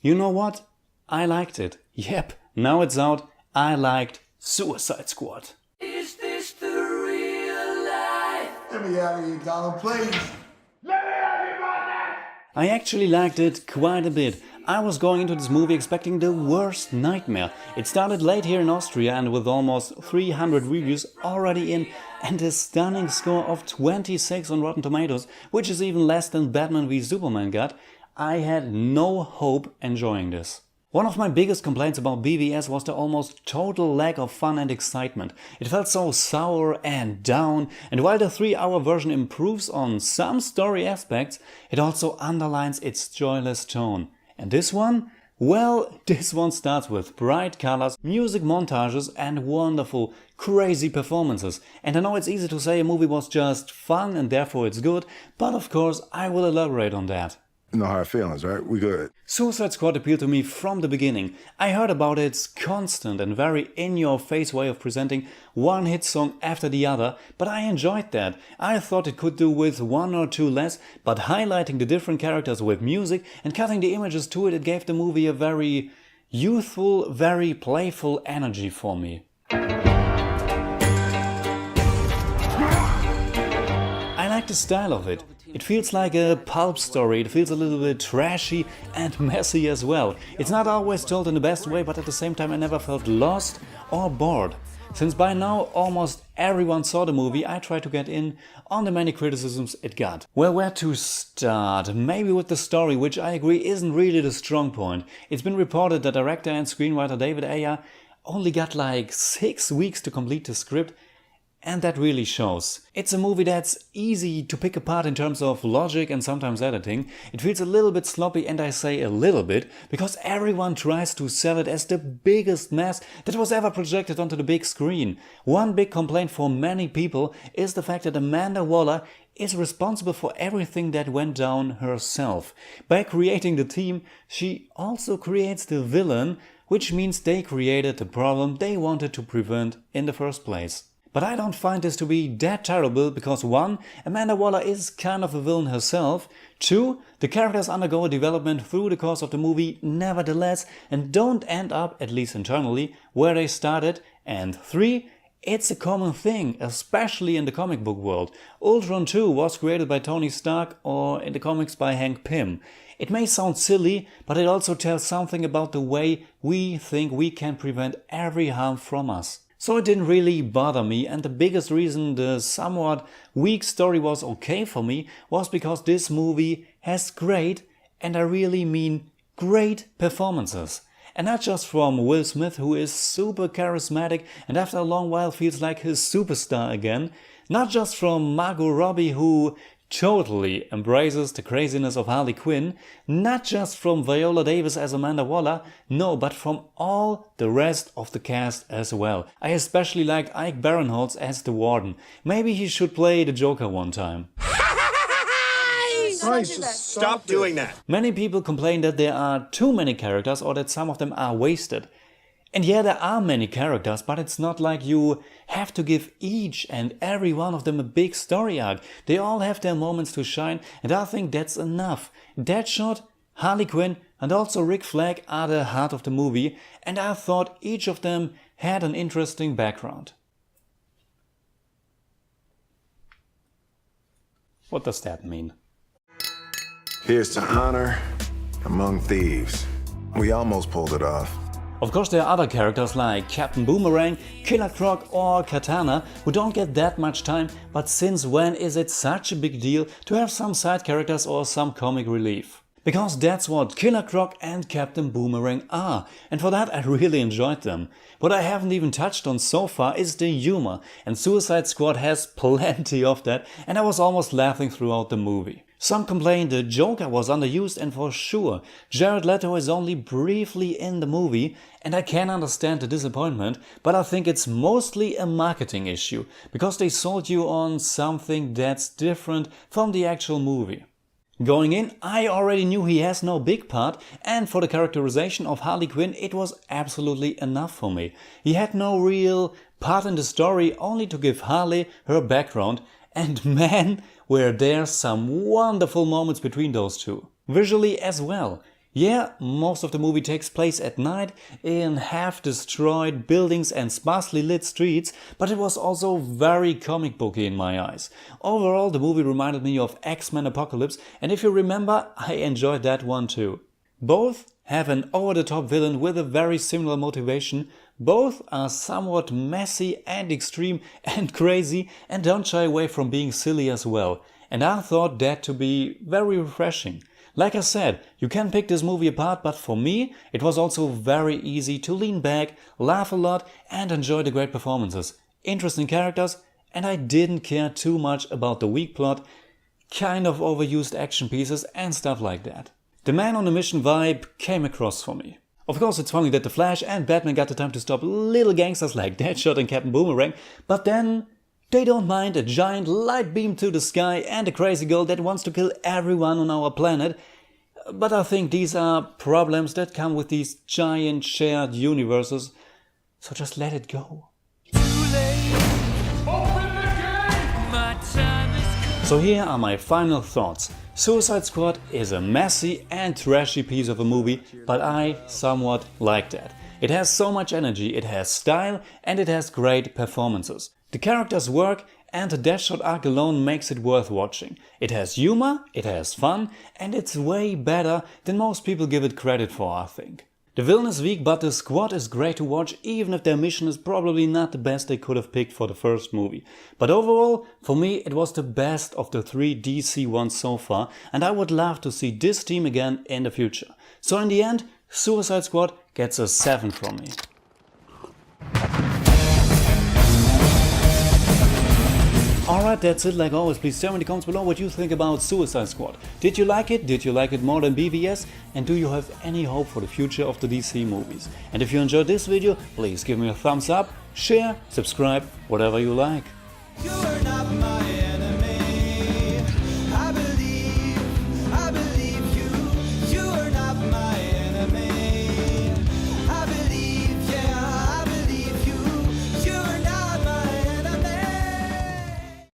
You know what? I liked it. Yep, now it's out. I liked Suicide Squad. Is this the real life? Let me out of here, Donald, please. I actually liked it quite a bit. I was going into this movie expecting the worst nightmare. It started late here in Austria and with almost 300 reviews already in and a stunning score of 26 on Rotten Tomatoes, which is even less than Batman v Superman got, I had no hope enjoying this. One of my biggest complaints about BVS was the almost total lack of fun and excitement. It felt so sour and down, and while the 3-hour version improves on some story aspects, it also underlines its joyless tone. And this one? Well, this one starts with bright colors, music montages and wonderful, crazy performances. And I know it's easy to say a movie was just fun and therefore it's good, but of course I will elaborate on that. No hard feelings, right? We good. Suicide Squad appealed to me from the beginning. I heard about its constant and very in-your-face way of presenting one hit song after the other, but I enjoyed that. I thought it could do with 1 or 2 less, but highlighting the different characters with music and cutting the images to it, it gave the movie a very youthful, very playful energy for me. I like the style of it. It feels like a pulp story, it feels a little bit trashy and messy as well. It's not always told in the best way, but at the same time I never felt lost or bored. Since by now almost everyone saw the movie, I tried to get in on the many criticisms it got. Well, where to start? Maybe with the story, which I agree isn't really the strong point. It's been reported that director and screenwriter Ayer only got like 6 weeks to complete the script. And that really shows. It's a movie that's easy to pick apart in terms of logic and sometimes editing. It feels a little bit sloppy, and I say a little bit, because everyone tries to sell it as the biggest mess that was ever projected onto the big screen. One big complaint for many people is the fact that Adewale is responsible for everything that went down herself. By creating the team, she also creates the villain, which means they created the problem they wanted to prevent in the first place. But I don't find this to be that terrible because 1. Adewale is kind of a villain herself, 2. The characters undergo a development through the course of the movie nevertheless and don't end up, at least internally, where they started, and 3. It's a common thing, especially in the comic book world. Ultron 2 was created by Tony Stark or in the comics by Hank Pym. It may sound silly, but it also tells something about the way we think we can prevent every harm from us. So it didn't really bother me, and the biggest reason the somewhat weak story was okay for me was because this movie has great, and I really mean great, performances. And not just from Will Smith, who is super charismatic and after a long while feels like his superstar again, not just from Margo Robbie, who totally embraces the craziness of Harley Quinn, not just from Viola Davis as Amanda Waller, no, but from all the rest of the cast as well. I especially liked Ike Barinholtz as the Warden. Maybe he should play the Joker one time. Stop doing that. Many people complain that there are too many characters or that some of them are wasted. And yeah, there are many characters, but it's not like you have to give each and every one of them a big story arc. They all have their moments to shine, and I think that's enough. Deadshot, Harley Quinn and also Rick Flag are the heart of the movie, and I thought each of them had an interesting background. What does that mean? Here's to honor among thieves. We almost pulled it off. Of course there are other characters like Captain Boomerang, Killer Croc or Katana who don't get that much time, but since when is it such a big deal to have some side characters or some comic relief? Because that's what Killer Croc and Captain Boomerang are, and for that I really enjoyed them. What I haven't even touched on so far is the humor, and Suicide Squad has plenty of that, and I was almost laughing throughout the movie. Some complain the Joker was underused, and for sure, Jared Leto is only briefly in the movie, and I can understand the disappointment, but I think it's mostly a marketing issue, because they sold you on something that's different from the actual movie. Going in, I already knew he has no big part, and for the characterization of Harley Quinn it was absolutely enough for me. He had no real part in the story, only to give Harley her background, and man, were there some wonderful moments between those two. Visually as well. Yeah, most of the movie takes place at night in half-destroyed buildings and sparsely lit streets, but it was also very comic booky in my eyes. Overall, the movie reminded me of X-Men Apocalypse, and if you remember, I enjoyed that one too. Both have an over-the-top villain with a very similar motivation. Both are somewhat messy and extreme and crazy and don't shy away from being silly as well. And I thought that to be very refreshing. Like I said, you can pick this movie apart, but for me, it was also very easy to lean back, laugh a lot and enjoy the great performances, interesting characters, and I didn't care too much about the weak plot, kind of overused action pieces and stuff like that. The man on a mission vibe came across for me. Of course, it's funny that the Flash and Batman got the time to stop little gangsters like Deadshot and Captain Boomerang, but then they don't mind a giant light beam to the sky and a crazy girl that wants to kill everyone on our planet. But I think these are problems that come with these giant shared universes, so just let it go. So here are my final thoughts. Suicide Squad is a messy and trashy piece of a movie, but I somewhat like that. It has so much energy, it has style and it has great performances. The characters work and the Deathshot arc alone makes it worth watching. It has humor, it has fun and it's way better than most people give it credit for, I think. The villain is weak, but the squad is great to watch even if their mission is probably not the best they could have picked for the first movie. But overall, for me it was the best of the 3 DC ones so far and I would love to see this team again in the future. So in the end, Suicide Squad gets a 7 from me. Alright, that's it. Like always, please tell me in the comments below what you think about Suicide Squad. Did you like it? Did you like it more than BVS? And do you have any hope for the future of the DC movies? And if you enjoyed this video, please give me a thumbs up, share, subscribe, whatever you like. You are not